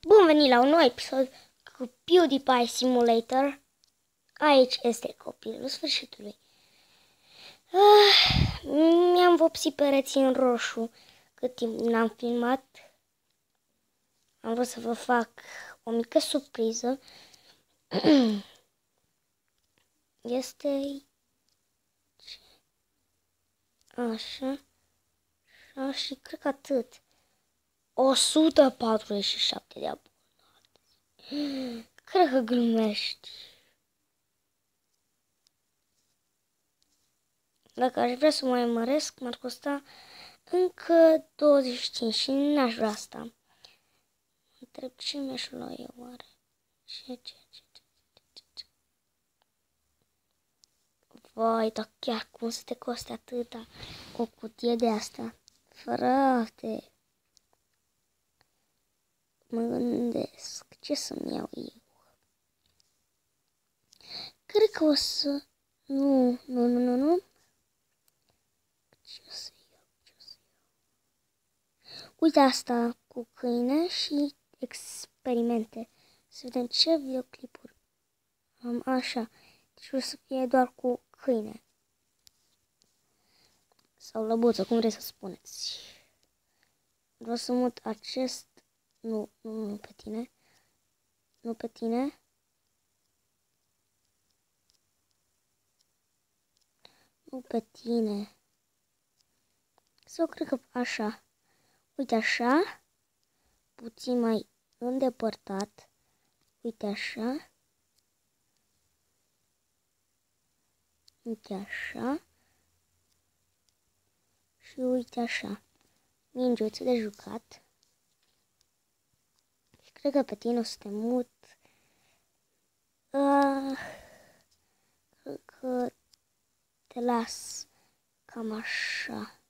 Bun venit la un nou episod cu PewDiePie Simulator. Aici este copilul sfârșitului. Mi-am vopsit pereții în roșu cât timp n-am filmat. Am vrut să vă fac o mică surpriză. Este așa, așa și cred că atât. 147 de abonați. Cred că glumești. Dacă aș vrea să mai măresc, m-ar costa încă 25 și n-aș vrea asta. Mă întreb ce mi-aș lua eu oare? Ce? Vai, dar chiar cum să te coste atâta o cutie de asta? Frate, mă gândesc, ce să-mi iau eu? Cred că o să... Nu. Ce o să iau? Uite asta cu câine și experimente. Să vedem ce videoclipuri am. Așa. Deci vreau să fie doar cu câine. Sau lăbuță, cum vreți să spuneți. Vreau să mut acest... Nu pe tine. Nu pe tine. Nu pe tine. Sau cred că așa. Uite așa. Puțin mai îndepărtat. Uite așa. Uite așa. Și uite așa. Mingiuțe de jucat. Și cred că pe tine o să te mut. Cred că te las cam așa.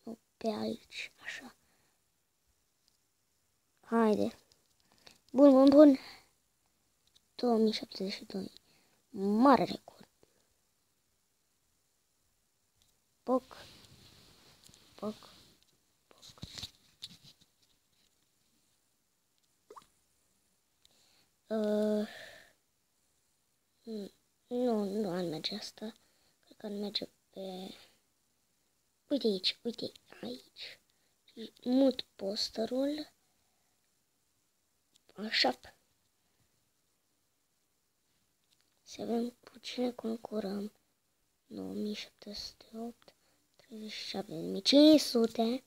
Nu pe aici. Așa. Haide. Bun. 2072. Mare record. Poc. Nu ar merge asta. Cred că ar merge pe... Uite aici. Mut posterul. Așa. Să vedem cu cine concurăm. 9708, 37.500.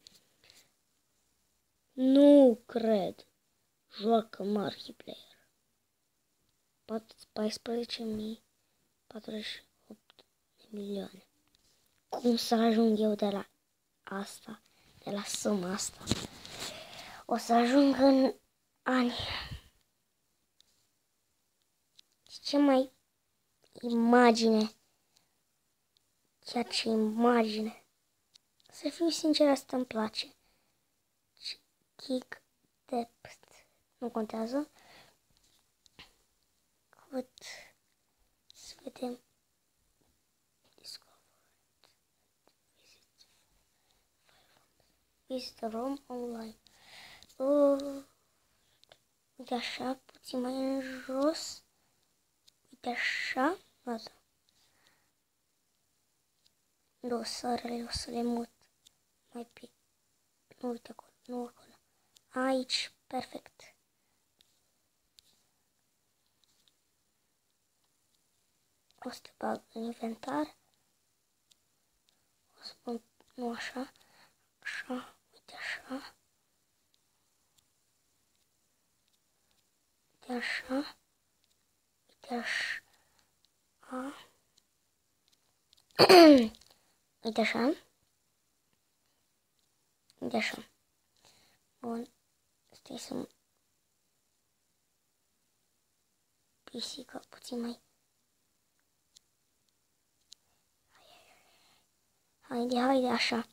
Nu cred. Joacă multiplayer. 14.048 de milioane. Cum să ajung eu de la asta, de la suma asta? O să ajung în ani. Ce mai imagine? Chiar ce imagine. Să fiu sincer, asta îmi place. Kick depth. Nu contează. Cât să vedem. Visit ROM online. Uite așa, puțin mai în jos. Uite așa. Gata. Dosarele o să le mut mai pe... Nu, uite acolo, nu acolo. Aici, perfect. O să te bag în inventar. O să pun, nu așa, așa, uite așa. Uite așa. Uite așa. Uite așa. Uite așa. Bun. Stai să pisică puțin mai. Haide, așa.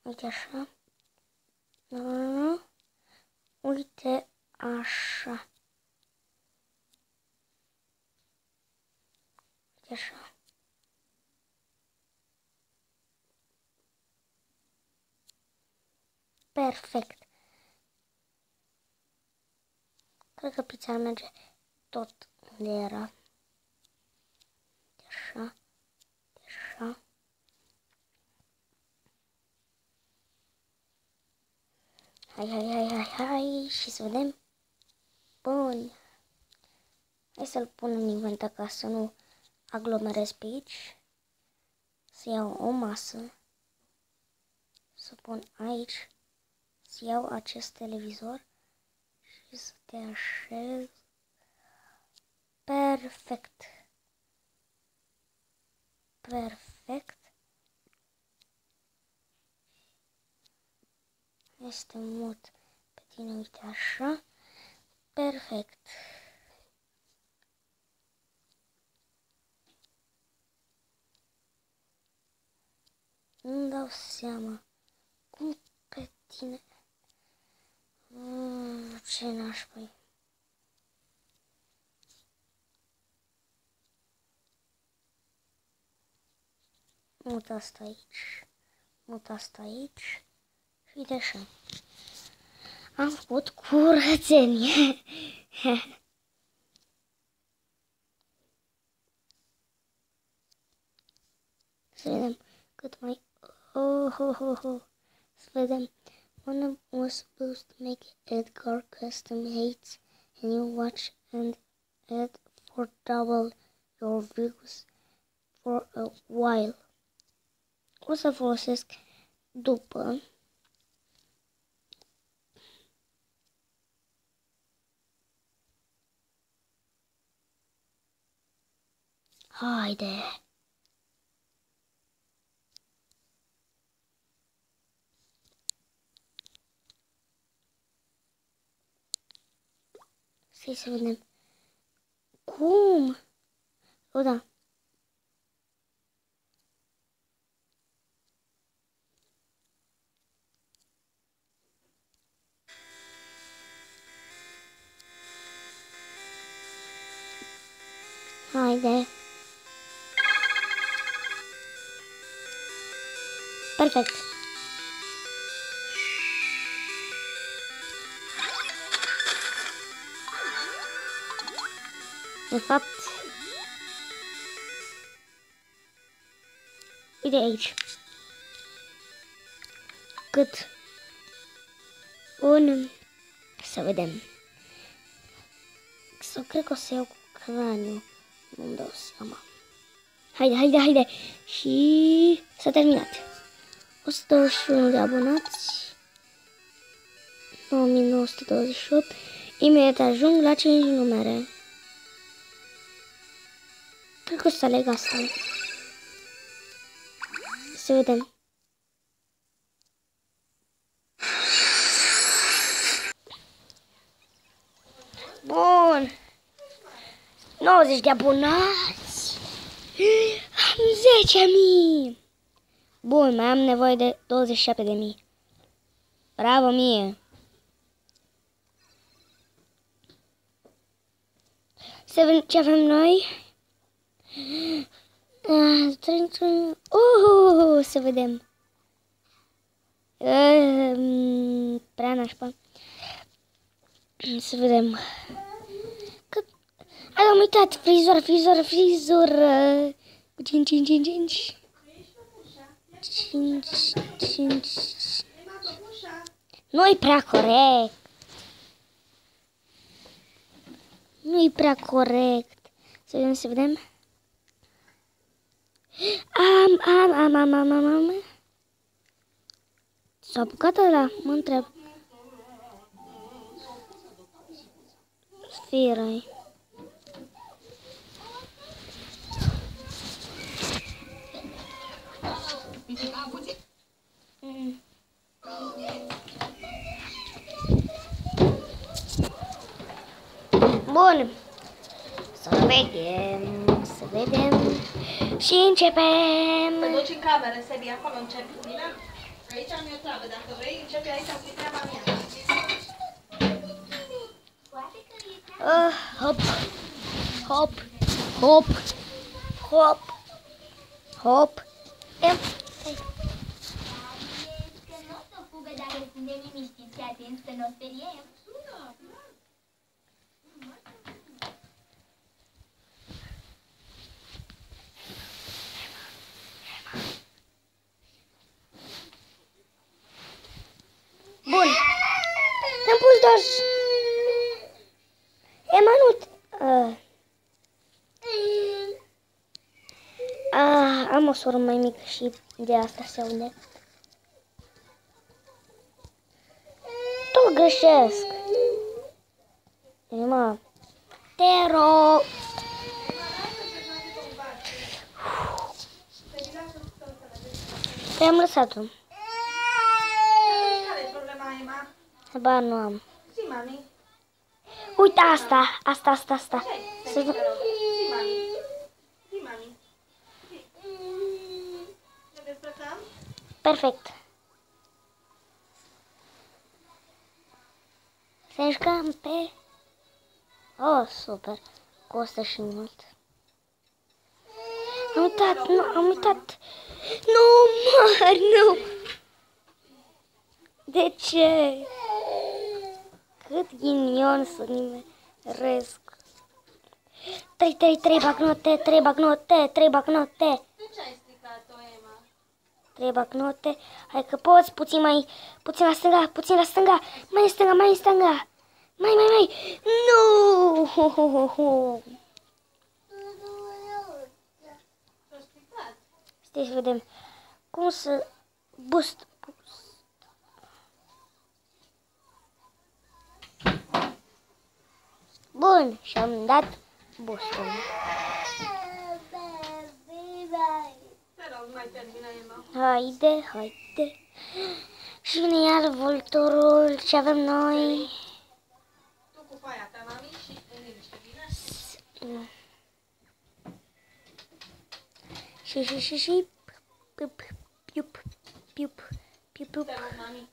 Uite așa. Nu. Uite așa. Uite așa. Perfect. Cred că pizza ar merge tot unde era. Așa. Așa. Hai și să vedem. Bun. Hai să-l pun în inventar ca să nu aglomerez pe aici. Să iau o masă. Să pun aici. Să iau acest televizor. Și să te așez. Perfect. Perfect. Este mut pe tine, uite așa. Perfect. Nu-mi dau seama cum pe tine. Ce nașpa-i. Mut asta aici. Mut asta aici. Și uite așa. Am făcut curățenie. Să vedem cât mai... Să vedem. One was supposed to make Edgar custom hates and you watch and add for double your views for a while. O să folosesc după. Haide! Să vedem. Cum? O, da. Haide. Perfect. De fapt, uite aici. Cât un... Să vedem. Sau cred că o să iau cu craniu. Nu-mi dau seama. Haide. Și s-a terminat. 121 de abonați. 9928. Imediat ajung la 5 numere. Cred că o să aleg asta. Să vedem. Bun. 90 de abonați. Am 10.000. Bun, mai am nevoie de 27.000. Bravo mie. Să vedem ce avem noi. Să vedem. Prea nașpa. Să vedem. Am uitat. Frizură. 5. Nu-i prea corect. Nu-i prea corect. Să vedem. Am. S-a apucat ăla? Mă întreb. Sfiră-i. Bun. Să vedem. Și începem. Te duci în cameră, Sebi, acolo începi, bine? Aici am eu treabă. Dacă vrei, începe aici cu treaba mea. Hop, hop, hop, hop, hop. Că nu o să fugă dacă suntem liniștiți și atenți să nu o speriem. Bun. Am pus doar... Emanut. Am o soră mai mică și de asta se aude. Tot greșesc. Ema. Te rog. Te-am lăsat-o. Care e problema, Emma? Ba, nu am. Zi, mami. Uite asta. Asta. Ce-ai? Zi, mami. Zi, mami. Zi. Ne dezbrăcăm? Perfect. Să jucăm pe... Oh, super. Costă și mult. Am uitat. Nu, măr, nu. De ce? Cât ghinion să nimeresc. 3 bagnote. De ce ai stricat-o, Emma? 3 bagnote. Hai că poți, puțin la stânga. Mai în stânga. Mai. Nu! S-a stricat. Stai să vedem. Cum să... Boost. Bun, și-am dat boost-ul. Te rog, mai termină, Emma. Haide. Și vine iar vulturul ce avem noi. Tu cu foaia ta, mami, și în liniște, bine? Și piup. Te rog, mami.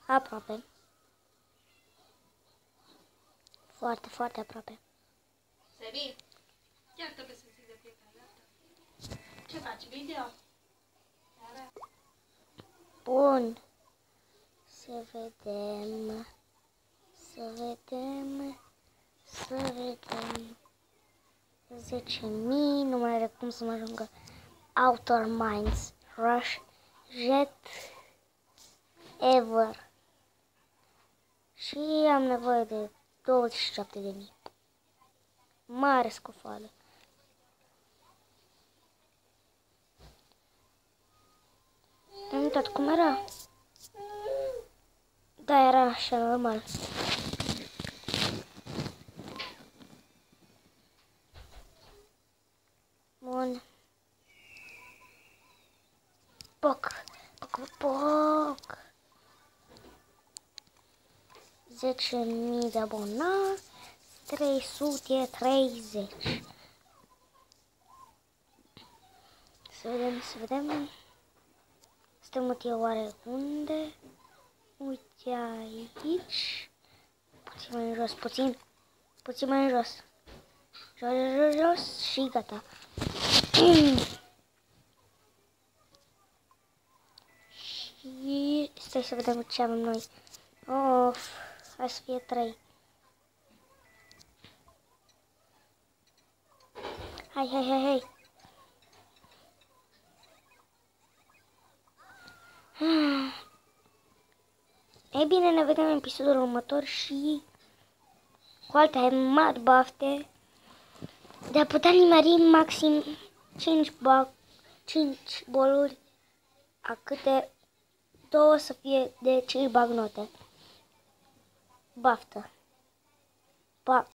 Aproape. Foarte aproape. Sebi, chiar trebuie să zic de fiecare dată. Ce faci, video? Bun. Să vedem. 10.000, nu mai are cum să mă ajungă. Outer Minds, Rush, Jet, Ever. Și am nevoie de 27.000. Mare scofală. Am uitat cum era. Da, era așa normal. Bun. Poc. 10.000 de abonați. 330. Să vedem. Suntem eu oare unde? Uite aici. Puțin mai în jos, puțin mai în jos. Jos și gata. Și stai să vedem ce avem noi. Of, hai să fie 3. Hai. Ei bine, ne vedem în episodul următor și cu alte mari bafte de a putea nimeri maxim 5 boluri, a câte 2 să fie de 5 bagnote. Baftă! Pa!